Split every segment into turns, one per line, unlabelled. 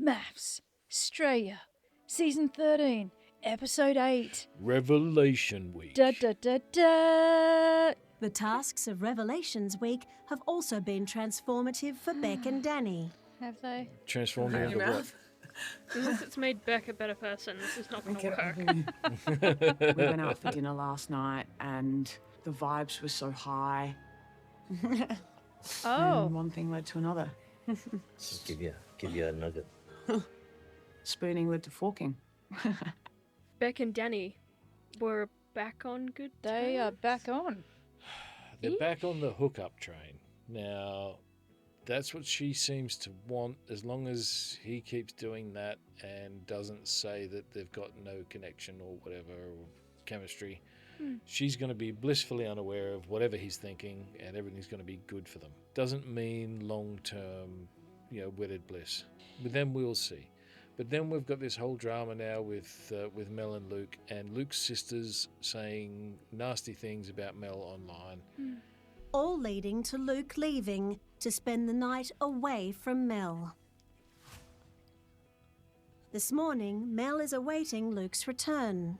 Mafs, Australia, Season 13, Episode 8.
Revelation Week.
Da da da da!
The tasks of Revelations Week have also been transformative for Beck and Danny.
Have they?
Transformed into what?
Unless it's made Beck a better person, this is not going to work.
We went out for dinner last night and the vibes were so high.
Oh.
And one thing led to another.
Give you a nugget.
Spooning led to forking.
Beck and Danny were back on good terms.
They are back on.
They're back on the hookup train. Now, that's what she seems to want, as long as he keeps doing that and doesn't say that they've got no connection or whatever, or chemistry. She's going to be blissfully unaware of whatever he's thinking, and everything's going to be good for them. Doesn't mean long-term, wedded bliss. But then we'll see. But then we've got this whole drama now with Mel and Luke, and Luke's sisters saying nasty things about Mel online.
All leading to Luke leaving to spend the night away from Mel. This morning, Mel is awaiting Luke's return.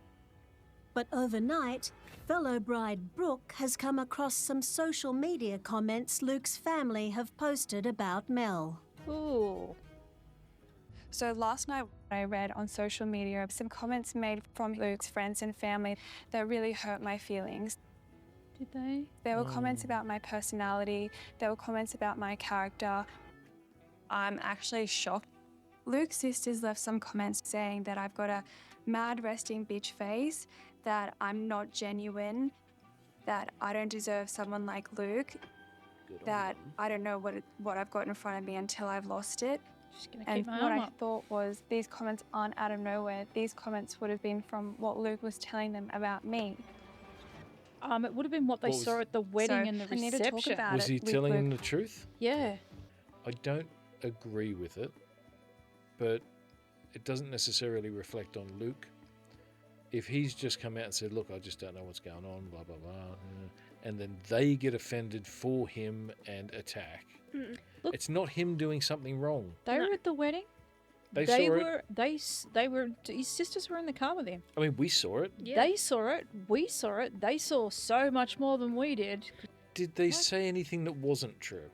But overnight, fellow bride Brook has come across some social media comments Luke's family have posted about Mel.
Ooh.
So last night I read on social media some comments made from Luke's friends and family that really hurt my feelings.
Did they?
There were comments about my personality, there were comments about my character. I'm actually shocked. Luke's sisters left some comments saying that I've got a mad resting bitch face, that I'm not genuine, that I don't deserve someone like Luke, that I don't know what I've got in front of me until I've lost it.
Just gonna keep
And
my
what
arm
I
up.
thought was these comments aren't out of nowhere. These comments would have been from what Luke was telling them about me.
It would have been what they
What was-
saw at the wedding
So,
and the
I need to talk
reception.
about
Was
it
he
with
telling them
Luke.
the truth?
Yeah.
I don't agree with it, but it doesn't necessarily reflect on Luke. If he's just come out and said, look, I just don't know what's going on, blah, blah, blah, and then they get offended for him and attack,
Look.
it's not him doing something wrong.
They were at the wedding.
They saw it.
They were. His sisters were in the car with him.
I mean, we saw it.
Yeah.
They saw it. We saw it. They saw so much more than we did.
Did they say anything that wasn't true?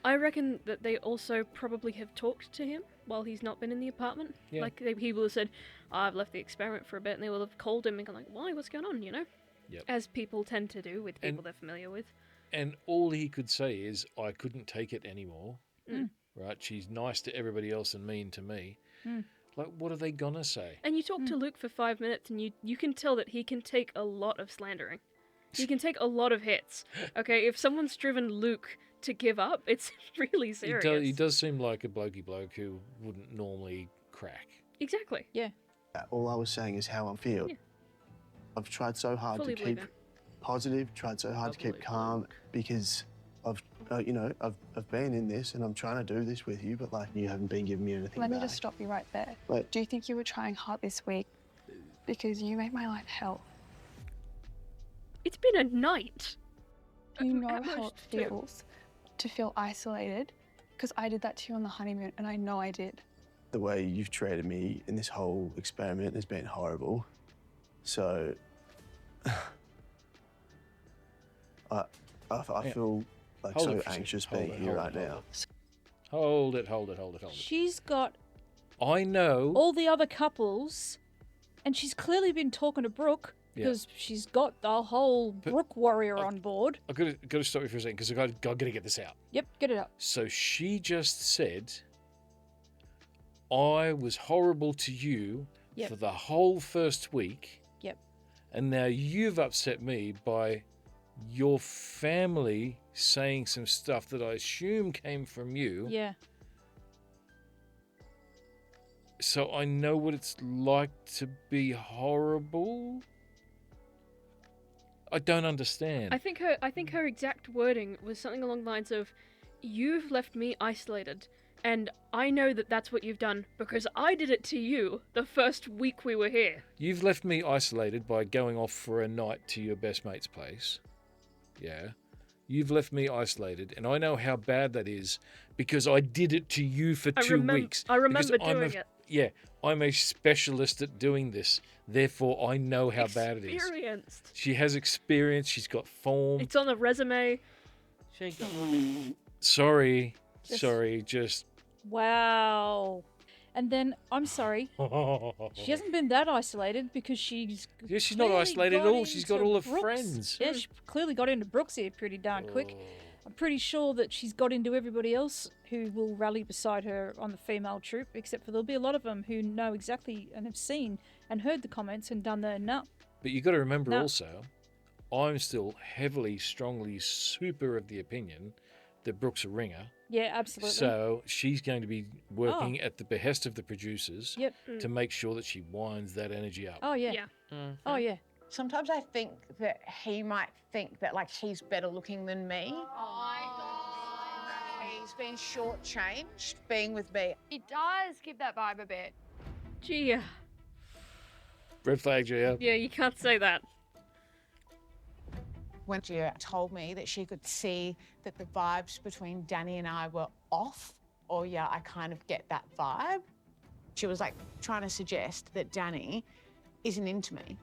I reckon that they also probably have talked to him while he's not been in the apartment.
Yeah.
Like, he will have said, I've left the experiment for a bit, and they will have called him and gone like, why, what's going on,
Yep.
As people tend to do with people
And-
they're familiar with.
And all he could say is, I couldn't take it anymore.
Mm.
Right? She's nice to everybody else and mean to me. Like, what are they going to say?
And you talk to Luke for 5 minutes, and you can tell that he can take a lot of slandering. He can take a lot of hits. Okay, if someone's driven Luke to give up, it's really serious.
He does seem like a blokey bloke who wouldn't normally crack.
Exactly.
All I was saying is how I feel.
Yeah.
I've tried so hard
Fully
to
believe
keep
him.
positive, tried so hard to keep calm because I've been in this and I'm trying to do this with you, but like you haven't been giving me anything
Let me
back.
just stop you right there.
Wait.
Do you think you were trying hard this week? Because you made my life hell.
It's been a night.
You know
At
how
most
it feels to feel isolated. Because I did that to you on the honeymoon, and I know I did.
The way you've treated me in this whole experiment has been horrible. So I
Yeah.
feel like
Hold
so
it for a second.
anxious
Hold
being
it,
here
hold
right
it,
now.
Hold it.
She's got
I know.
all the other couples, and she's clearly been talking to Brooke
Yeah.
because she's got the whole
But-
Brooke warrior on board.
I've got to stop you for a second because I've got to get this out.
Yep, get it up.
So she just said, I was horrible to you
Yep.
for the whole first week.
Yep.
And now you've upset me by your family saying some stuff that I assume came from you.
Yeah.
So I know what it's like to be horrible. I don't understand.
I think her exact wording was something along the lines of, "You've left me isolated, and I know that that's what you've done because I did it to you the first week we were here."
You've left me isolated by going off for a night to your best mate's place. Yeah. You've left me isolated, and I know how bad that is because I did it to you for 2 weeks.
I remember
Because
doing it.
Yeah, I'm a specialist at doing this. Therefore, I know how bad it is.
Experienced.
She has experience. She's got form.
It's on the resume.
She got
Sorry.
Just-
Sorry. Just.
Wow. And then, I'm sorry, she hasn't been that isolated because she's.
Yeah, she's not
clearly
isolated at
got
all. She's got
into
all her
Brooks.
friends.
Yeah, she clearly got into Brooks here pretty darn quick. I'm pretty sure that she's got into everybody else who will rally beside her on the female troop, except for there'll be a lot of them who know exactly and have seen and heard the comments and done the no.
But you got to remember
No.
also, I'm still heavily, strongly, super of the opinion that Brooke's a ringer.
Yeah, absolutely.
So she's going to be working at the behest of the producers
Yep.
to make sure that she winds that energy up.
Oh, yeah.
Yeah.
Oh, yeah.
Sometimes I think that he might think that, like, he's better looking than me. He's been shortchanged being with me.
It does give that vibe a bit.
Gia.
Red flag, Gia.
Yeah, you can't say that.
When Gia told me that she could see that the vibes between Danny and I were off, or yeah, I kind of get that vibe. She was like trying to suggest that Danny isn't into me.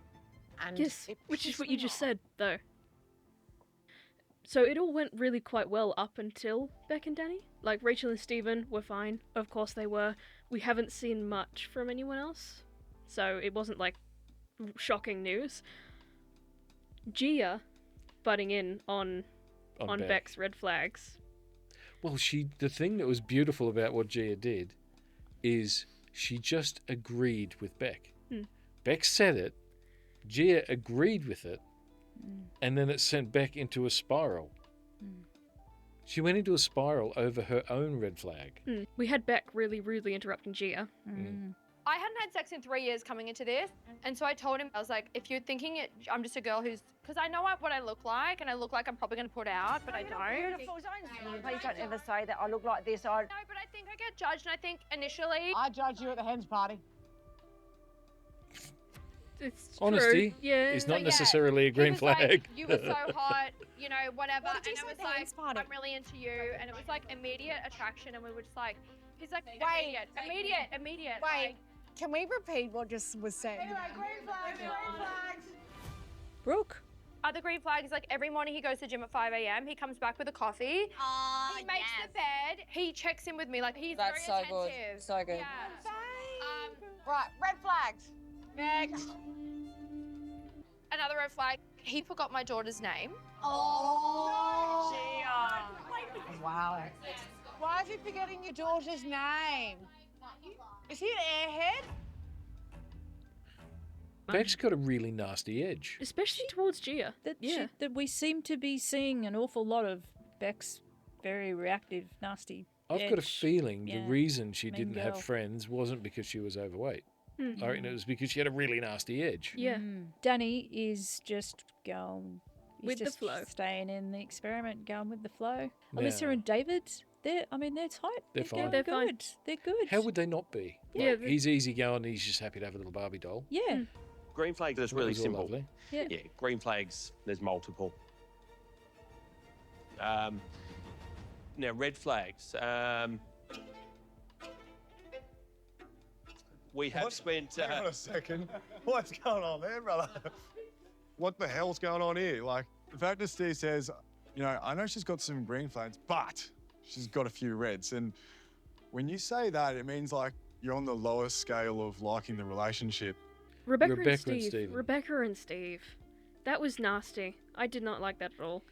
And
Yes,
it
which is
pissed
what
me
you just
off.
said, though. So it all went really quite well up until Beck and Danny. Like, Rachel and Steven were fine. Of course they were. We haven't seen much from anyone else. So it wasn't, like, shocking news. Gia butting in on
Beck.
Beck's red flags.
Well, the thing that was beautiful about what Gia did is she just agreed with Beck. Beck said it, Gia agreed with it, and then it sent Beck into a spiral. She went into a spiral over her own red flag.
We had Beck really rudely interrupting Gia.
I hadn't had sex in 3 years coming into this, and so I told him, I was like, if you're thinking I'm just a girl who's, because I know what I look like, and I look like I'm probably going to put out, but I don't.
Beautiful. Please don't ever say that I look like this.
No, but I think I get judged, and I think initially,
I judge you at the hens party.
It's
Honesty
true. Yeah.
is not
yeah,
necessarily a
he
green
was
flag.
Like, you were so hot, you know, whatever.
What did
And
you
I
say
was
at the dance
like,
party?
I'm really into you, and it was like immediate attraction, and we were just like, he's like,
Wait.
immediate.
Wait, can we repeat what just was said?
Brooke.
Other green flags, like every morning he goes to gym at 5 a.m. He comes back with a coffee. He makes the bed. He checks in with me. Like he's
That's
very
so good.
attentive.
So good.
Yeah.
Right, red flags.
Next. Another red flag. He forgot my daughter's name.
Wow.
Why is he forgetting your daughter's name? Is he an airhead?
Beck's got a really nasty edge.
Especially towards Gia.
That that we seem to be seeing an awful lot of Beck's very reactive, nasty.
I've got a
edge.
feeling
Yeah.
the reason she
Mean
didn't have
girl.
friends wasn't because she was overweight. I reckon it was because she had a really nasty edge.
Yeah.
Danny is just going he's
With the
just
flow.
staying in the experiment, going with the flow. Alyssa
Now-
and David, they're tight.
They're
going
fine.
They're fine.
good. They're good.
How would they not be?
Yeah,
Like, he's easygoing. He's just happy to have a little Barbie doll.
Yeah.
Green flags is
That
really
was all
simple.
lovely.
Yeah.
Yeah, green flags, there's multiple. Now, red flags. We have spent.
Hang on a second. What's going on there, brother? What the hell's going on here? Like, the fact that Steve says, you know, I know she's got some green flags, but she's got a few reds. And when you say that, it means like you're on the lowest scale of liking the relationship.
Rebecca
Rebecca
and
and
Steve.
Steven.
Rebecca and Steve. That was nasty. I did not like that at all.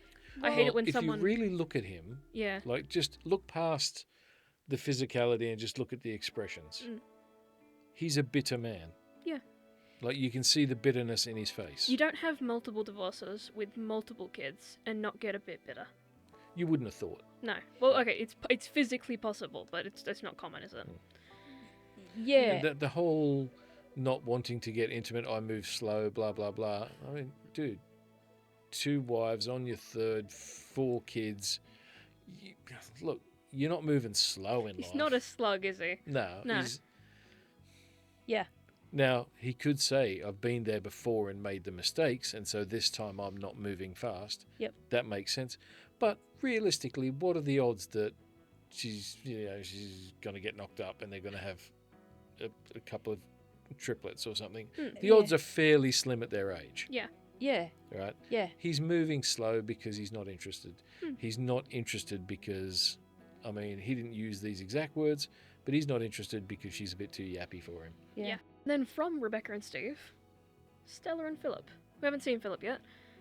I hate it when
if
someone.
you really look at him,
Yeah.
like just look past the physicality and just look at the expressions. He's a bitter man.
Yeah.
Like you can see the bitterness in his face.
You don't have multiple divorces with multiple kids and not get a bit bitter.
You wouldn't have thought.
No. Well, okay, it's physically possible, but it's not common, is it?
Yeah.
The whole not wanting to get intimate, I move slow, blah, blah, blah. I mean, dude, 2 wives, on your 3rd, 4 kids. Look, you're not moving slow in life.
He's not a slug, is he?
No.
No.
Yeah.
Now, he could say, I've been there before and made the mistakes, and so this time I'm not moving fast.
Yep.
That makes sense. But realistically, what are the odds that she's going to get knocked up and they're going to have a couple of triplets or something? The odds are fairly slim at their age.
Yeah.
Yeah.
Right?
Yeah.
He's moving slow because he's not interested. He's not interested because, I mean, he didn't use these exact words, but he's not interested because she's a bit too yappy for him.
Yeah. Then from Rebecca and Steve, Stella and Philip. We haven't seen Philip yet,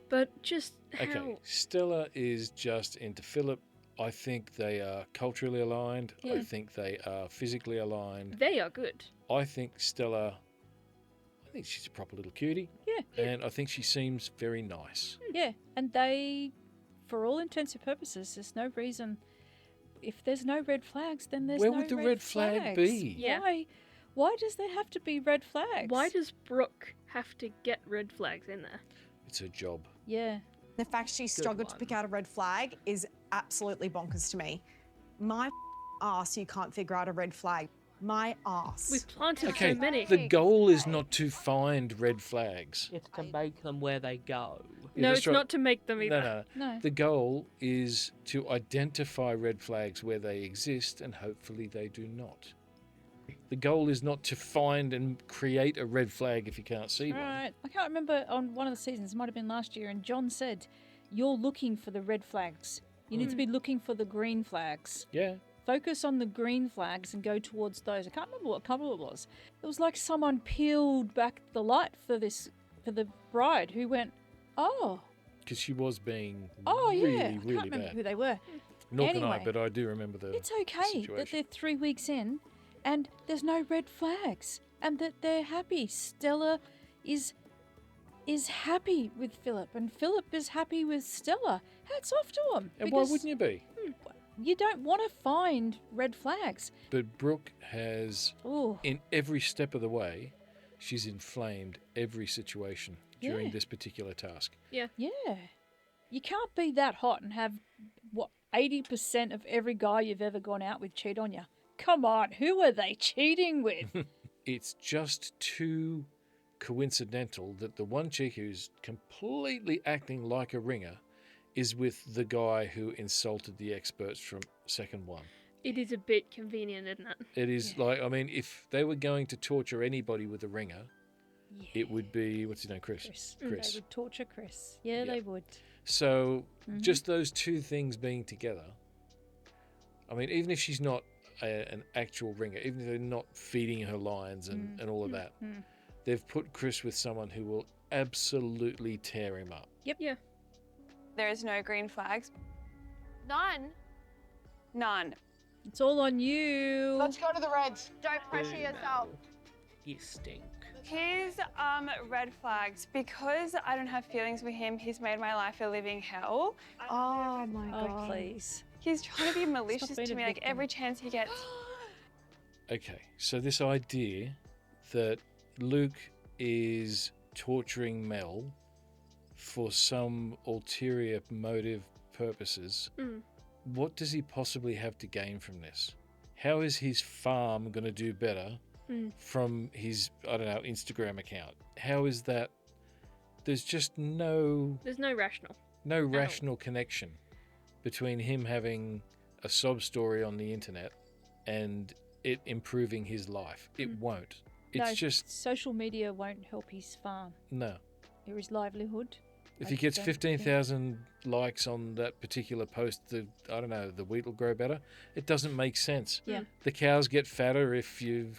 but just how...
Okay, Stella is just into Philip. I think they are culturally aligned.
Yeah.
I think they are physically aligned.
They are good.
I think Stella, I think she's a proper little cutie.
Yeah.
And I think she seems very nice.
Yeah, and they, for all intents and purposes, there's no reason. If there's no red flags, then there's
Where
no
would the
red
red flag
flags.
be?
Yeah.
Why does there have to be red flags?
Why does Brooke have to get red flags in there?
It's her job.
Yeah.
The fact she struggled to pick out a red flag is absolutely bonkers to me. My ass, you can't figure out a red flag. My ass.
We've planted
Okay,
so many.
the goal is not to find red flags.
It's to make them where they go.
Yeah,
No,
that's
it's
right.
not to make them either.
No.
No.
The goal is to identify red flags where they exist, and hopefully they do not. The goal is not to find and create a red flag if you can't see one.
Right. I can't remember on one of the seasons, it might have been last year, and John said, you're looking for the red flags. You need to be looking for the green flags.
Yeah.
Focus on the green flags and go towards those. I can't remember what couple it was. It was like someone peeled back the light for the bride who went, oh,
Because she was being
yeah.
really,
I can't
really
remember
bad.
who they were.
Nor can
Anyway,
I, but I do remember the
It's okay that
situation.
they're 3 weeks in and there's no red flags and that they're happy. Stella is happy with Philip and Philip is happy with Stella. Hats off to them.
And why wouldn't you be?
You don't want to find red flags.
But Brooke has,
Ooh.
in every step of the way, she's inflamed every situation during
Yeah.
this particular task.
Yeah.
Yeah. You can't be that hot and have, 80% of every guy you've ever gone out with cheat on you. Come on, who are they cheating with?
It's just too coincidental that the one chick who's completely acting like a ringer is with the guy who insulted the experts from second one.
It is a bit convenient, isn't it?
It is like, I mean, if they were going to torture anybody with a ringer, it would be, what's his name, Chris?
They would torture Chris. Yeah, they would.
So just those two things being together, I mean, even if she's not an actual ringer, even if they're not feeding her lines and all of that, they've put Chris with someone who will absolutely tear him up.
Yep.
Yeah.
There is no green flags.
None.
None.
It's all on you.
Let's go to the Reds.
Don't pressure yourself.
You stink.
His red flags, because I don't have feelings for him, he's made my life a living hell.
Oh my
Oh,
god.
please.
He's trying to be malicious
being
to
a
me, like
victim.
every chance he gets.
Okay, so this idea that Luke is torturing Mel for some ulterior motive purposes, what does he possibly have to gain from this? How is his farm going to do better from his, I don't know, Instagram account? How is that? There's just
There's no rational
connection between him having a sob story on the internet and it improving his life. It won't. It's
No,
just,
social media won't help his farm
no.
or his livelihood.
If
I
he gets
don't think-
15,000 likes on that particular post, I don't know, the wheat will grow better. It doesn't make sense.
Yeah.
The cows get fatter if you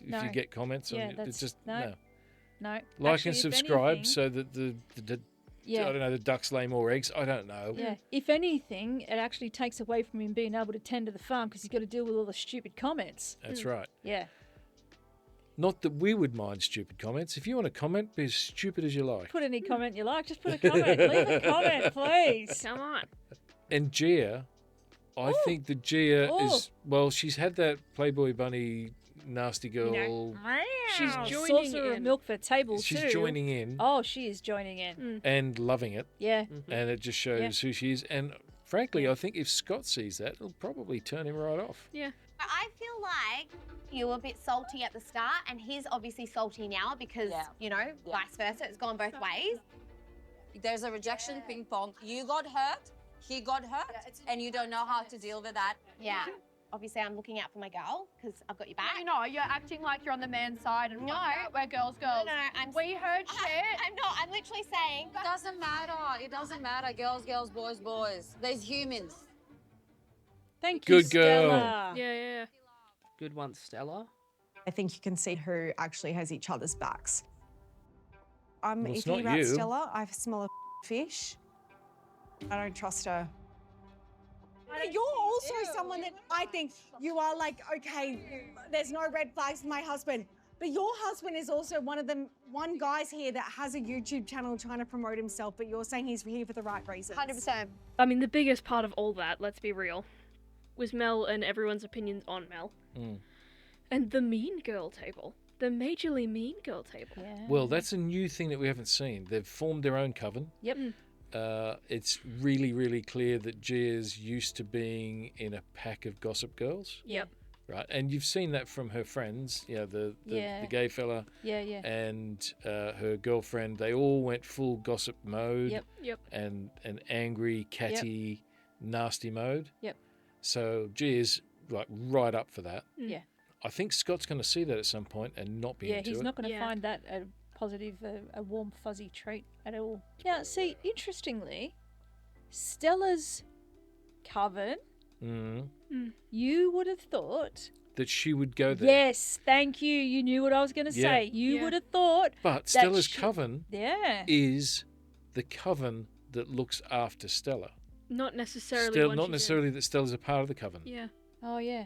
No.
get comments
Yeah,
on it.
that's
It's just
no. No.
Like
Actually,
and
if
subscribe
anything-
so that the
Yeah.
I don't know, the ducks lay more eggs. I don't know.
Yeah. If anything, it actually takes away from him being able to tend to the farm because he's got to deal with all the stupid comments.
That's right.
Yeah.
Not that we would mind stupid comments. If you want to comment, be as stupid as you like.
Put any comment you like. Just put a comment. Leave a comment, please.
Come on.
And Gia, I think that Gia
Oh.
is, well, she's had that Playboy Bunny nasty girl.
She's
joining
saucer of
in.
milk for table
She's
too.
joining in
Oh, she is joining in.
and loving it.
Yeah.
And it just shows who she is. And frankly, I think if Scott sees that, it'll probably turn him right off.
Yeah.
I feel like you were a bit salty at the start, and he's obviously salty now because, vice versa. It's gone both ways.
There's a rejection ping pong. You got hurt, he got hurt and you don't know how to deal with that.
Yeah. Obviously, I'm looking out for my girl because I've got your back.
No, you're acting like you're on the man's side and we're girls.
No,
we heard shit.
I'm not. I'm literally saying.
It doesn't matter. It doesn't matter. Girls, boys. There's humans.
Thank you,
Good girl.
Stella.
Yeah.
Good one, Stella.
I think you can see who actually has each other's backs. I'm
Well, it's
iffy
not
about
you.
Stella. I smell a fish. I don't trust her. You're also someone that I think you are like, okay, there's no red flags for my husband. But your husband is also one guy's here that has a YouTube channel trying to promote himself, but you're saying he's here for the right reasons.
100%.
I mean, the biggest part of all that, let's be real, was Mel and everyone's opinions on Mel. And the mean girl table. The majorly mean girl table.
Yeah.
Well, that's a new thing that we haven't seen. They've formed their own coven.
Yep.
It's really, really clear that Gia's used to being in a pack of gossip girls.
Yep.
Right, and you've seen that from her friends, the gay fella and her girlfriend. They all went full gossip mode.
Yep.
And an angry, catty, nasty mode.
Yep.
So Gia's like right up for that.
Yeah.
I think Scott's going to see that at some point and not be into it.
Yeah, he's not going to find that a positive, a warm, fuzzy trait at all. Now, see, interestingly, Stella's coven, you would have thought...
that she would go there.
Yes, thank you. You knew what I was going to say. You would have thought...
But
that
Stella's coven
is
the coven that looks after Stella.
Not necessarily.
Not necessarily that Stella's a part of the coven.
Yeah.
Oh, yeah.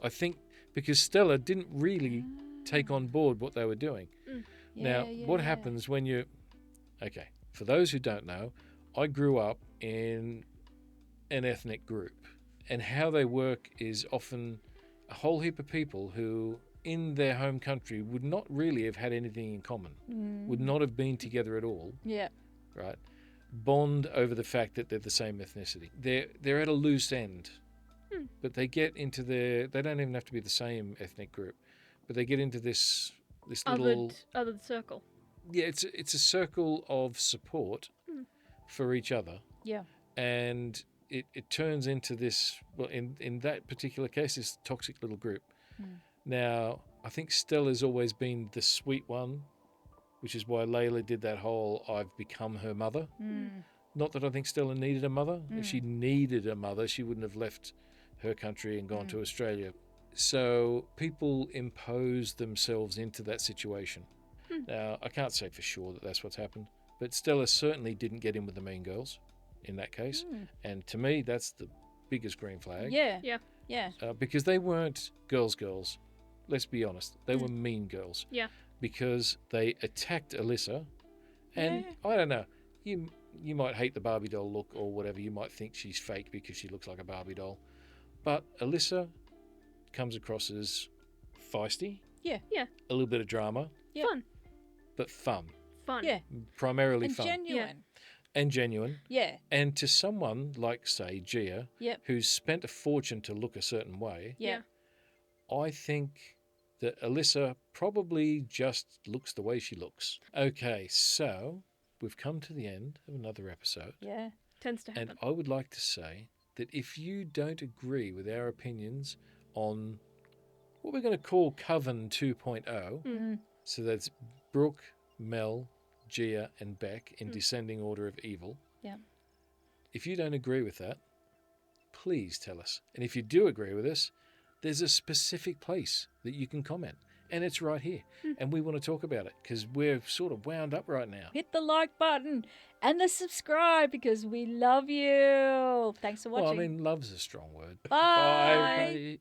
I think because Stella didn't really take on board what they were doing. Now, what happens when you... Okay, for those who don't know, I grew up in an ethnic group. And how they work is often a whole heap of people who, in their home country, would not really have had anything in common, would not have been together at all.
Yeah.
Right? Bond over the fact that they're the same ethnicity. They're at a loose end. But they get into they don't even have to be the same ethnic group, but they get into this little
othered circle.
Yeah, it's a circle of support for each other.
Yeah.
And it turns into this, well, in that particular case, this toxic little group. Now, I think Stella's always been the sweet one, which is why Layla did that whole I've become her mother. Not that I think Stella needed a mother. If she needed a mother, she wouldn't have left her country and gone to Australia. So people impose themselves into that situation. Now, I can't say for sure that that's what's happened, but Stella certainly didn't get in with the mean girls in that case. And to me, that's the biggest green flag.
Yeah.
Because they weren't girls. Let's be honest. They were mean girls.
Yeah.
Because they attacked Alyssa. And I don't know, you might hate the Barbie doll look or whatever. You might think she's fake because she looks like a Barbie doll. But Alyssa comes across as feisty.
Yeah.
A little bit of drama.
Fun.
But fun.
Yeah.
Primarily
And
fun.
genuine.
And genuine.
Yeah.
And to someone like, say, Gia, who's spent a fortune to look a certain way, I think that Alyssa probably just looks the way she looks. Okay, so we've come to the end of another episode.
Yeah.
Tends to happen.
And I would like to say that if you don't agree with our opinions on what we're going to call Coven 2.0, so that's Brook, Mel, Gia and Beck in descending order of evil.
Yeah.
If you don't agree with that, please tell us. And if you do agree with us, there's a specific place that you can comment. And it's right here. And we want to talk about it because we're sort of wound up right now.
Hit the like button and the subscribe because we love you. Thanks for watching.
Well, I mean, love's a strong word.
Bye.
Bye.